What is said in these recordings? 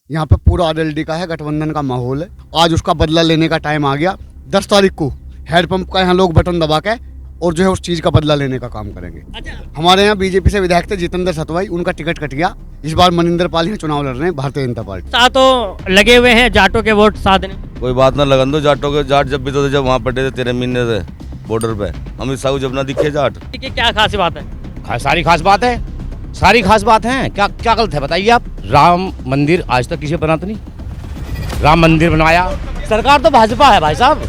यहाँ पे पूरा आरएलडी का है, गठबंधन का माहौल है। आज उसका बदला लेने का टाइम आ गया। 10 तारीख को हैंडपंप का यहाँ लोग बटन दबा के और जो है उस चीज का बदला लेने का काम करेंगे। अच्छा, हमारे यहाँ बीजेपी से विधायक थे जितेंद्र सतवाई, उनका टिकट कट गया। इस बार मनिंदर पाल यहाँ चुनाव लड़ रहे हैं भारतीय जनता पार्टी। सातों लगे हुए हैं जाटों के वोट साधने में। कोई बात ना लगन दो जाटों के। जाट जब भी तो थे, जब वहाँ पटे थे 13 महीने से बॉर्डर पे, अमित शाह को जब ना दिखे जाट। कि क्या खास बात है? सारी खास बात है, सारी खास बात है। क्या क्या गलत है बताइए आप। राम मंदिर आज तक किसी बना तो नहीं, राम मंदिर बनवाया। सरकार तो भाजपा है भाई साहब,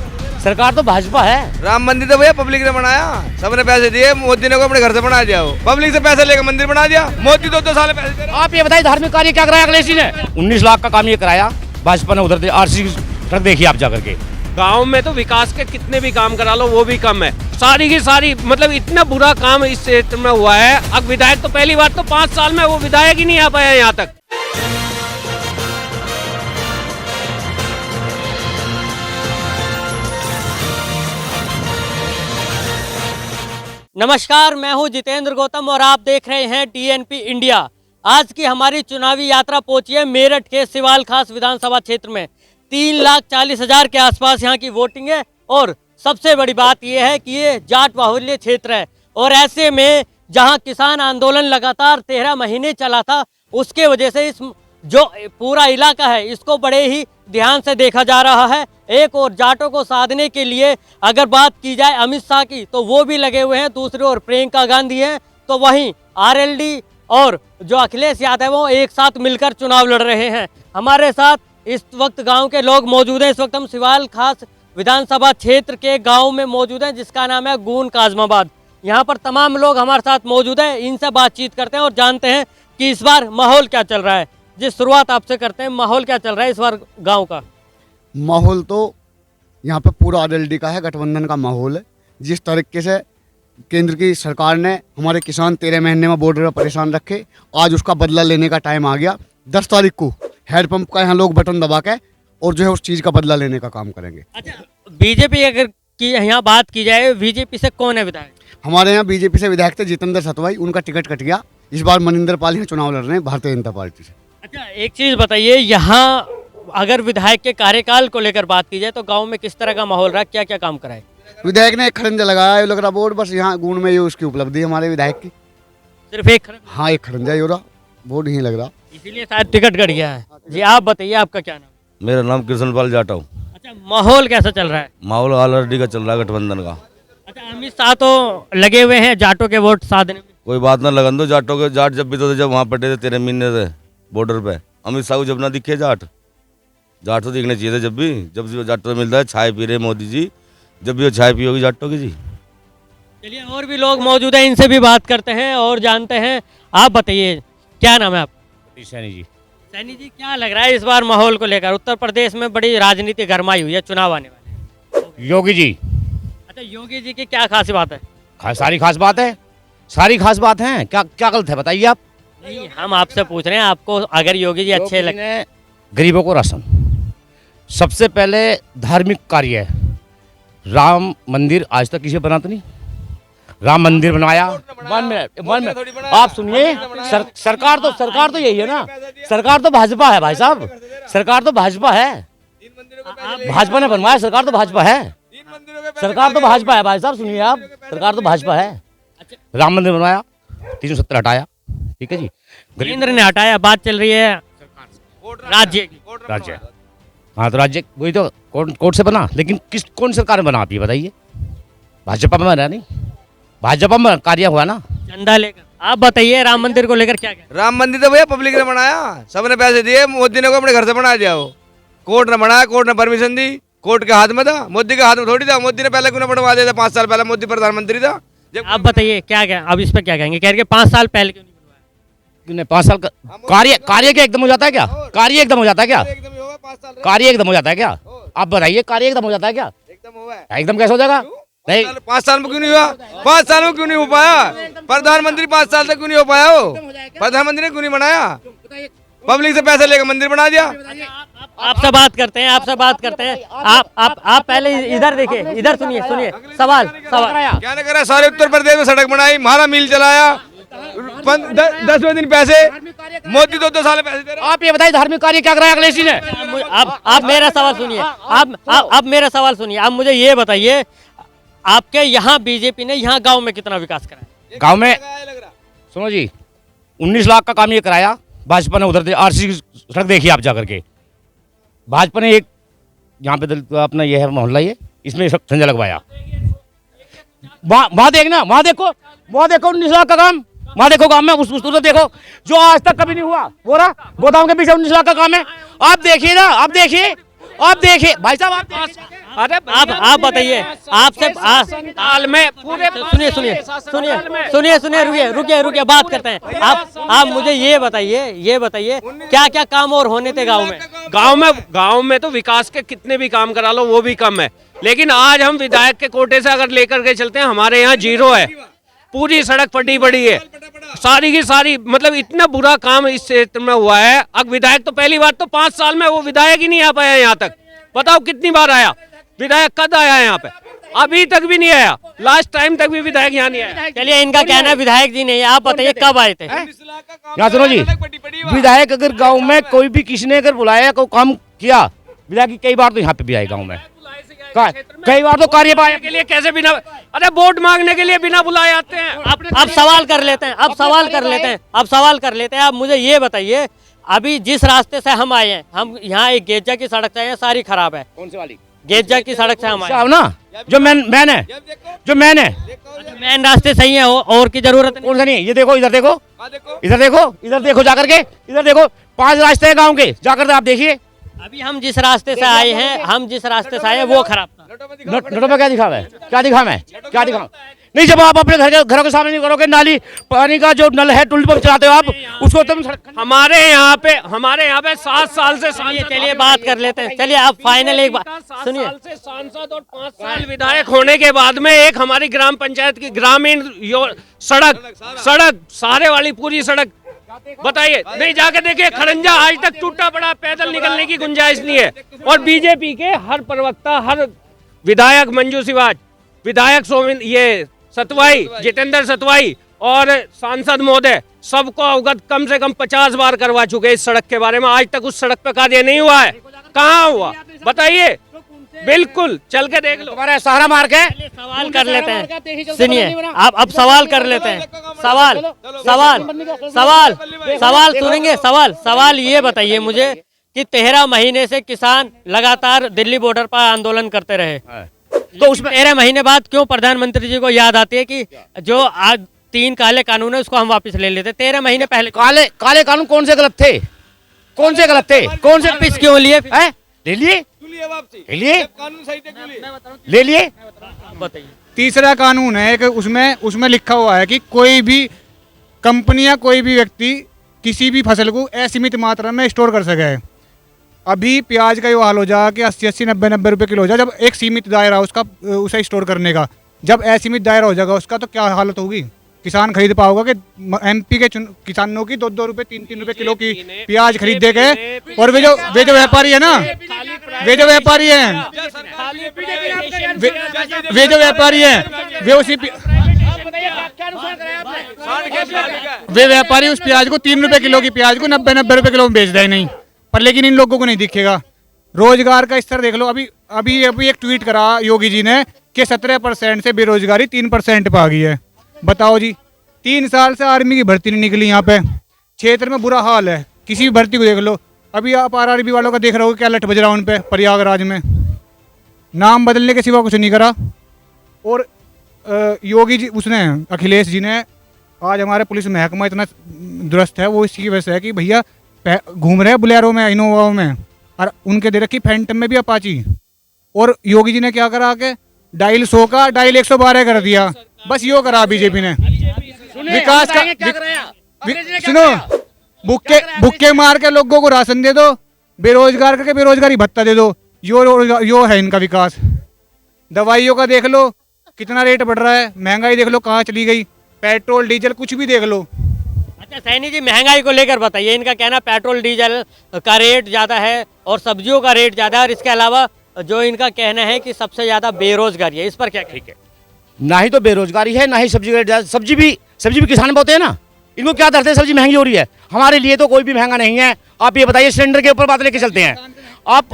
सरकार तो भाजपा है। राम मंदिर तो भैया पब्लिक ने बनाया, सबने पैसे दिए। मोदी ने को अपने घर से बना दिया, पब्लिक से पैसे लेकर मंदिर बना दिया। मोदी 2-2 साल पैसे दे रहा। आप ये बताइए धार्मिक कार्य क्या कराया अखिलेश जी ने? 19 लाख का काम ये कराया भाजपा ने। उधर आरसी ट्रक देखिए आप जाकर के। गांव में तो विकास के कितने भी काम करा लो वो भी कम है। सारी की सारी मतलब इतना बुरा काम इस क्षेत्र में हुआ है। अब विधायक तो पहली बात तो 5 साल में वो विधायक ही नहीं आ पाया यहाँ तक। नमस्कार, मैं हूं जितेंद्र गौतम और आप देख रहे हैं टीएनपी इंडिया। आज की हमारी चुनावी यात्रा पहुंची है मेरठ के सिवाल खास विधानसभा क्षेत्र में। 3,40,000 के आसपास यहां की वोटिंग है और सबसे बड़ी बात यह है कि ये जाट बाहुल्य क्षेत्र है। और ऐसे में जहां किसान आंदोलन लगातार 13 महीने चला था, उसके वजह से इस जो पूरा इलाका है इसको बड़े ही ध्यान से देखा जा रहा है। एक और जाटों को साधने के लिए अगर बात की जाए अमित शाह की तो वो भी लगे हुए हैं, दूसरी ओर प्रियंका गांधी हैं, तो वहीं आरएलडी और जो अखिलेश यादव वो एक साथ मिलकर चुनाव लड़ रहे हैं। हमारे साथ इस वक्त गांव के लोग मौजूद हैं। इस वक्त हम सिवाल खास विधानसभा क्षेत्र के गांव में मौजूद हैं जिसका नाम है गून काजमाबाद। यहाँ पर तमाम लोग हमारे साथ मौजूद हैं, इनसे बातचीत करते हैं और जानते हैं कि इस बार माहौल क्या चल रहा है। जिस शुरुआत आपसे करते हैं, माहौल क्या चल रहा है इस बार गांव का? माहौल तो यहाँ पे पूरा आरएलडी का है, गठबंधन का माहौल है। जिस तरीके से केंद्र की सरकार ने हमारे किसान 13 महीने में बॉर्डर पर परेशान रखे, आज उसका बदला लेने का टाइम आ गया। 10 तारीख को हैंडपंप का यहाँ लोग बटन दबा के और जो है उस चीज़ का बदला लेने का काम करेंगे। अच्छा, बीजेपी अगर की यहाँ बात की जाए, बीजेपी से कौन है विधायक? हमारे यहाँ बीजेपी से विधायक थे जितेंद्र सतवाई, उनका टिकट कट गया। इस बार मनिंदर पाल यहाँ चुनाव लड़ रहे हैं भारतीय जनता पार्टी से। अच्छा, एक चीज़ बताइए, यहाँ अगर विधायक के कार्यकाल को लेकर बात की जाए तो गांव में किस तरह का माहौल रहा, क्या क्या काम कराए? विधायक ने एक खरंजा लगाया लग रहा बोर्ड, बस यहाँ गुण में ये उसकी उपलब्धि है हमारे विधायक की। सिर्फ एक खरंजा? हाँ, एक खरंजा ही हो रहा, बोर्ड नहीं लग रहा, इसीलिए शायद टिकट कट गया है। जी आप बताइए, आपका क्या नाम? मेरा नाम कृष्णपाल जाटव। अच्छा, माहौल कैसा चल रहा है? माहौल आरएलडी का चल रहा है, गठबंधन का। अच्छा, अमित शाह तो लगे हुए हैं जाटों के वोट साधने में। कोई बात ना लगन दो जाटों के। जाट जब भी तो थे, जब वहाँ पटे थे 13 महीने से बॉर्डर पे, अमित शाह को जब ना दिखे जाट। जाट तो दिखने चाहिए थे जब जाटों से मिलता है। चाय पी रहे मोदी जी, जब भी वो चाय पियोगी जाटों की जी। चलिए, और भी लोग मौजूद हैं, इनसे भी बात करते हैं और जानते हैं। आप बताइए, क्या नाम है आप? सैनी जी। सैनी जी, क्या लग रहा है इस बार माहौल को लेकर? उत्तर प्रदेश में बड़ी राजनीति गरमाई हुई है, चुनाव आने वाले हैं। योगी जी। अच्छा, योगी जी की क्या खास बात है? सारी खास बात है, सारी खास बात है। क्या क्या गलत है बताइए आप। नहीं, हम आपसे पूछ रहे हैं, आपको अगर योगी जी अच्छे लगते? गरीबों को राशन, सबसे पहले धार्मिक कार्य है। राम मंदिर आज तक किसी बना तो नहीं, राम मंदिर बनवाया। 1 मिनट आप सुनिए। सरकार तो यही है ना, सरकार तो भाजपा है भाई साहब, सरकार तो भाजपा है। भाजपा ने बनवाया, सरकार तो भाजपा है, सरकार तो भाजपा है भाई साहब। सुनिए आप, सरकार तो भाजपा है। राम मंदिर बनवाया, 370 हटाया, ठीक है जी। केंद्र ने हटाया, बात चल रही है राज्य की। राज्य, हाँ तो राज्य वही तो कोर्ट से बना, लेकिन कौन सरकार में बना आप ये बताइए। भाजपा में बना नहीं, भाजपा में कार्य हुआ ना, चंदा लेकर। आप बताइए, राम मंदिर को लेकर क्या कहना? राम मंदिर तो भैया पब्लिक ने बनाया, सबने पैसे दिए। मोदी ने को अपने घर से बना दिया, कोर्ट ने बनाया, कोर्ट ने परमिशन दी, कोर्ट के हाथ में था, मोदी के हाथ में थोड़ी था। मोदी ने पहले क्यों ना बनवा दिया था? 5 साल पहले मोदी प्रधानमंत्री था जब। आप बताइए, क्या क्या अब इस पर क्या कहेंगे? कह रहे 5 साल पहले क्यों नहीं बनवाया? 5 साल का कार्य क्या एकदम हो जाता है क्या? कार्य एकदम हो जाता है क्या? कार्य एकदम हो जाता है क्या? आप बताइए, कार्य एकदम हो जाता है क्या? एकदम कैसे हो जाएगा? नहीं, 5 साल में क्यों नहीं हुआ? 5 साल में क्यों नहीं हो पाया? प्रधानमंत्री 5 साल तक क्यों नहीं हो पाया? हो प्रधानमंत्री ने क्यों नहीं बनाया? पब्लिक से पैसे लेकर मंदिर बना दिया। आपसे बात करते हैं, आपसे बात करते हैं। आप पहले इधर देखिए, इधर सुनिए सवाल। क्या न करा? सारे उत्तर प्रदेश में सड़क बनाई, महारा मिल चलाया, 10वें दिन पैसे मोदी 2-2 साल पैसे दे रहा। आप ये बताइए धार्मिक कार्य क्या कराया अखिलेश जी ने? आप मेरा सवाल सुनिए, आप मेरा सवाल सुनिए। आप मुझे ये बताइए, आपके यहाँ बीजेपी ने यहाँ गांव में कितना विकास कराया? गांव में सुनो जी, 19 लाख का काम ये कराया भाजपा ने। उधर आरसी की सड़क देखिए आप जाकर के, भाजपा ने एक यहाँ पे अपना ये है मोहल्ला, ये इसमें संजय लगवाया। वहां देखना, वहां देखो 19 लाख का काम, वहां देखो काम में उस उधर देखो जो आज तक कभी नहीं हुआ। वो रहा गोदाम के पीछे 19 लाख का काम है। आप देखिए ना, आप देखिए भाई साहब, आप बताइए, आपसे साल में पूरे सुनिए रुकिए बात करते हैं। आप मुझे ये बताइए क्या क्या काम और होने थे गांव में? गांव में तो विकास के कितने भी काम करा लो वो भी कम है। लेकिन आज हम विधायक के कोटे से अगर लेकर के चलते हैं, हमारे यहाँ 0 है। पूरी सड़क फटी पड़ी है, सारी की सारी, मतलब इतना बुरा काम इस क्षेत्र में हुआ है। अब विधायक तो पहली बार तो 5 साल में वो विधायक ही नहीं आ पाया यहाँ तक। बताओ कितनी बार आया विधायक, कद आया यहाँ पे? अभी तक भी नहीं आया, लास्ट टाइम तक भी विधायक यहाँ नहीं आया। चलिए, इनका कहना है विधायक जी नहीं, आप बताइए कब आए थे? यहाँ सुनो जी, विधायक अगर गाँव में कोई भी किसी ने अगर बुलाया, कोई काम किया, विधायक कई बार तो यहाँ पे भी आए गाँव में, कई बार तो कार्यपालक के लिए कैसे बिना, अरे वोट मांगने के लिए बिना बुलाए आते हैं। अब सवाल कर लेते हैं, आप मुझे ये बताइए, अभी जिस रास्ते से हम आए हैं, हम यहाँ एक गेजा की सड़क से आए हैं, सारी खराब है। कौन सी वाली? गेजा की सड़क से हम आए ना, जो मैन है, मेन रास्ते सही है, और की जरूरत नहीं। कौन सा नहीं? ये देखो, इधर देखो जाकर के, इधर देखो 5 रास्ते हैं गाँव के, जाकर आप देखिए। अभी हम जिस रास्ते से आए हैं, वो खराब था। नोटों पे क्या दिखा है? नहीं, जब आप अपने घरों के सामने नहीं करोगे, नाली पानी का जो नल है टूल पर चलाते हो आप, उसको तुम हमारे यहाँ पे 7 साल से चलिए बात कर लेते हैं। चलिए, आप फाइनल एक बात सुनिए। सांसद और 5 साल विधायक होने के बाद में एक हमारी ग्राम पंचायत की ग्रामीण सड़क सारे वाली पूरी सड़क, बताइए, नहीं जाके देखिए, खरंजा आज तक टूटा पड़ा, पैदल निकलने की गुंजाइश नहीं है। और बीजेपी के हर प्रवक्ता, हर विधायक, मंजू सिवाज विधायक, सोमिन ये सतवाई, जितेंद्र सतवाई और सांसद महोदय सबको अवगत कम से कम 50 बार करवा चुके इस सड़क के बारे में। आज तक उस सड़क पे कार्य नहीं हुआ है। कहाँ हुआ बताइए? बिल्कुल, चल के देख लो। हमारा सहारा मार्ग है। सवाल कर लेते हैं, सुनिए, आप अब सवाल कर लेते हैं। सवाल सुनेंगे। सवाल ये बताइए मुझे कि 13 महीने से किसान लगातार दिल्ली बॉर्डर पर आंदोलन करते रहे, तो उसमें 13 महीने बाद क्यों प्रधानमंत्री जी को याद आती है कि जो आज 3 काले कानून है उसको हम वापस ले लेते? 13 महीने पहले काले कानून कौन से गलत थे? कौन से वापस क्यों लिए? ले लिए। बताइए। तीसरा कानून है एक, उसमें लिखा हुआ है कि कोई भी कंपनी या कोई भी व्यक्ति किसी भी फसल को असीमित मात्रा में स्टोर कर सके। अभी प्याज का ये हाल हो जाएगा कि 80-80, 90-90 रुपये किलो हो जाए, जब एक सीमित दायरा उसका उसे स्टोर करने का, जब असीमित दायरा हो जाएगा उसका, तो क्या हालत होगी? किसान खरीद पाओगे कि एमपी के किसानों की 2-2 रुपये 3-3 रुपये किलो की प्याज खरीद दे के? और वे जो व्यापारी है ना, वे जो व्यापारी हैं वे उसी वे व्यापारी उस प्याज को 3 रुपये किलो की प्याज को 90-90 रुपये किलो में बेच रहे नहीं, पर लेकिन इन लोगों को नहीं दिखेगा। रोजगार का स्तर देख लो। अभी एक ट्वीट करा योगी जी ने कि 17% से बेरोजगारी 3% पे आ गई है। बताओ जी, 3 साल से आर्मी की भर्ती नहीं निकली यहाँ पे। क्षेत्र में बुरा हाल है, किसी भी भर्ती को देख लो। अभी आप आरआरबी वालों का देख रहे हो क्या लठ बज रहा उन पे प्रयागराज में, नाम बदलने के सिवा कुछ नहीं करा। और योगी जी, उसने अखिलेश जी ने, आज हमारे पुलिस महकमा इतना दुरुस्त है वो इसकी वजह से है कि भैया घूम रहे हैं बुलेरो में, इनोवा में, और उनके दे रखी फैंटम में भी अपाची। और योगी जी ने क्या करा के डायल 100 का डायल 112 कर दिया। बस यो करा बीजेपी ने विकास का। सुनो, भुक्के मार के लोगों को राशन दे दो, बेरोजगार करके बेरोजगारी भत्ता दे दो, यो है इनका विकास। दवाइयों का देख लो कितना रेट बढ़ रहा है, महंगाई देख लो कहाँ चली गई, पेट्रोल डीजल कुछ भी देख लो। अच्छा सैनी जी, महंगाई को लेकर बताइए। इनका कहना पेट्रोल डीजल का रेट ज़्यादा है और सब्जियों का रेट ज़्यादा है, और इसके अलावा जो इनका कहना है कि सबसे ज़्यादा बेरोजगारी है। इस पर क्या? ठीक है, ना ही तो बेरोजगारी है, ना ही सब्जी का रेट। सब्जी भी किसान बोते हैं ना, इनको क्या डरते हैं सब्जी महंगी हो रही है? हमारे लिए तो कोई भी महंगा नहीं है। आप ये बताइए, सिलेंडर के ऊपर बात लेके चलते हैं। आप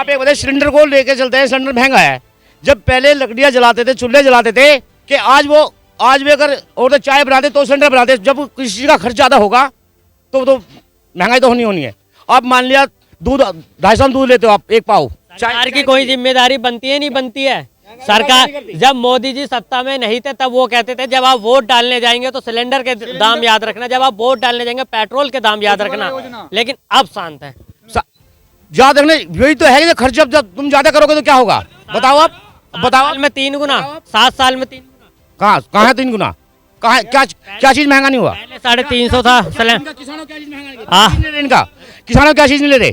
ये बताइए, सिलेंडर को लेके चलते हैं, सिलेंडर महंगा है। जब पहले लकड़ियाँ जलाते थे, चूल्हे जलाते थे, कि आज भी अगर और चाय बनाते तो सिलेंडर बनाते। जब किसी चीज़ का खर्च ज़्यादा होगा तो महंगाई तो होनी है। आप मान लिया दूध 250 दूध लेते हो आप, एक पाव। सरकार की कोई जिम्मेदारी बनती है? नहीं बनती है। सरकार, जब मोदी जी सत्ता में नहीं थे तब वो कहते थे जब आप वोट डालने जाएंगे तो सिलेंडर के दाम याद रखना, जब आप वोट डालने जाएंगे पेट्रोल के दाम याद रखना, लेकिन अब शांत है। याद रखने यही तो है कि खर्च जब तुम ज्यादा करोगे तो क्या होगा? बताओ आप, बताओ। साल में 3 गुना, 7 साल में 3 गुना। कहाँ है 3 गुना? कहाँ है? क्या चीज महंगा नहीं हुआ? पहले 350 था सिलेंडर। किसानों क्या चीज महंगा? इनका किसानों क्या चीज नहीं ले रहे?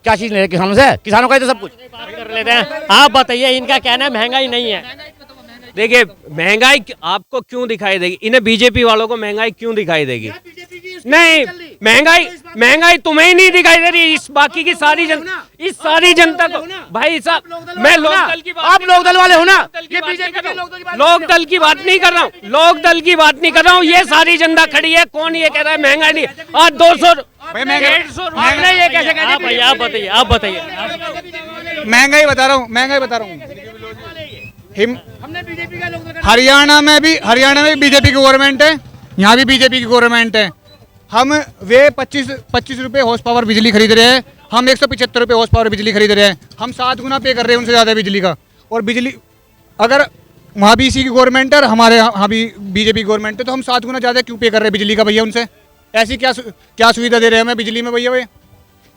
क्या चीज ले रहे किसानों से? किसानों का ही तो सब कुछ कर लेते हैं। आप बताइए, इनका कहना है महंगाई नहीं है। देखिए, महंगाई आपको क्यों दिखाई देगी? इन्हें बीजेपी वालों को महंगाई क्यों दिखाई देगी? नहीं, महंगाई तुम्हें ही नहीं दिखाई दे रही, इस बाकी की सारी जनता को। भाई साहब, मैं लोकदल की बात, आप लोकदल वाले हो ना? ये बीजेपी लोकदल की बात नहीं कर रहा हूँ, लोकदल की बात नहीं कर रहा हूँ। ये सारी जनता खड़ी है। कौन ये कह रहा है महंगाई नहीं? आज 200 150 ये कैसे कहते? आप बताइए, आप बताइए। महंगाई बता रहा हूँ, महंगाई बता रहा हूँ। हरियाणा में भी बीजेपी की गवर्नमेंट है, यहाँ भी बीजेपी की गवर्नमेंट है। वे 25 रुपए हॉर्स पावर बिजली खरीद रहे हैं, हम 175 रुपए हॉर्स पावर बिजली खरीद रहे हैं। हम 7 गुना पे कर रहे हैं उनसे ज़्यादा बिजली का। और बिजली अगर वहाँ भी इसी की गवर्नमेंट है और हमारे यहाँ भी बीजेपी गवर्नमेंट है, तो हम 7 गुना ज़्यादा क्यों पे कर रहे हैं बिजली का भैया उनसे? ऐसी क्या सुविधा दे रहे हैं हमें बिजली में भैया? वे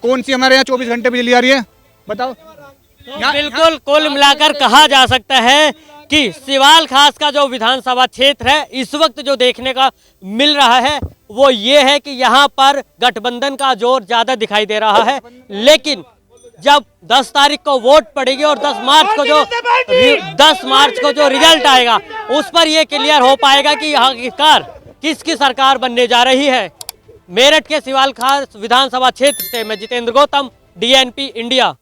कौन सी हमारे यहाँ 24 घंटे बिजली आ रही है? बताओ। तो बिल्कुल कुल मिलाकर कहा जा सकता है कि सिवाल खास का जो विधानसभा क्षेत्र है, इस वक्त जो देखने का मिल रहा है वो ये है कि यहाँ पर गठबंधन का जोर ज्यादा दिखाई दे रहा है। लेकिन जब 10 तारीख को वोट पड़ेगी और 10 मार्च को जो रिजल्ट आएगा, उस पर यह क्लियर हो पाएगा कि आखिरकार किसकी सरकार बनने जा रही है। मेरठ के सिवाल खास विधानसभा क्षेत्र से मैं जितेंद्र गौतम, DNP इंडिया।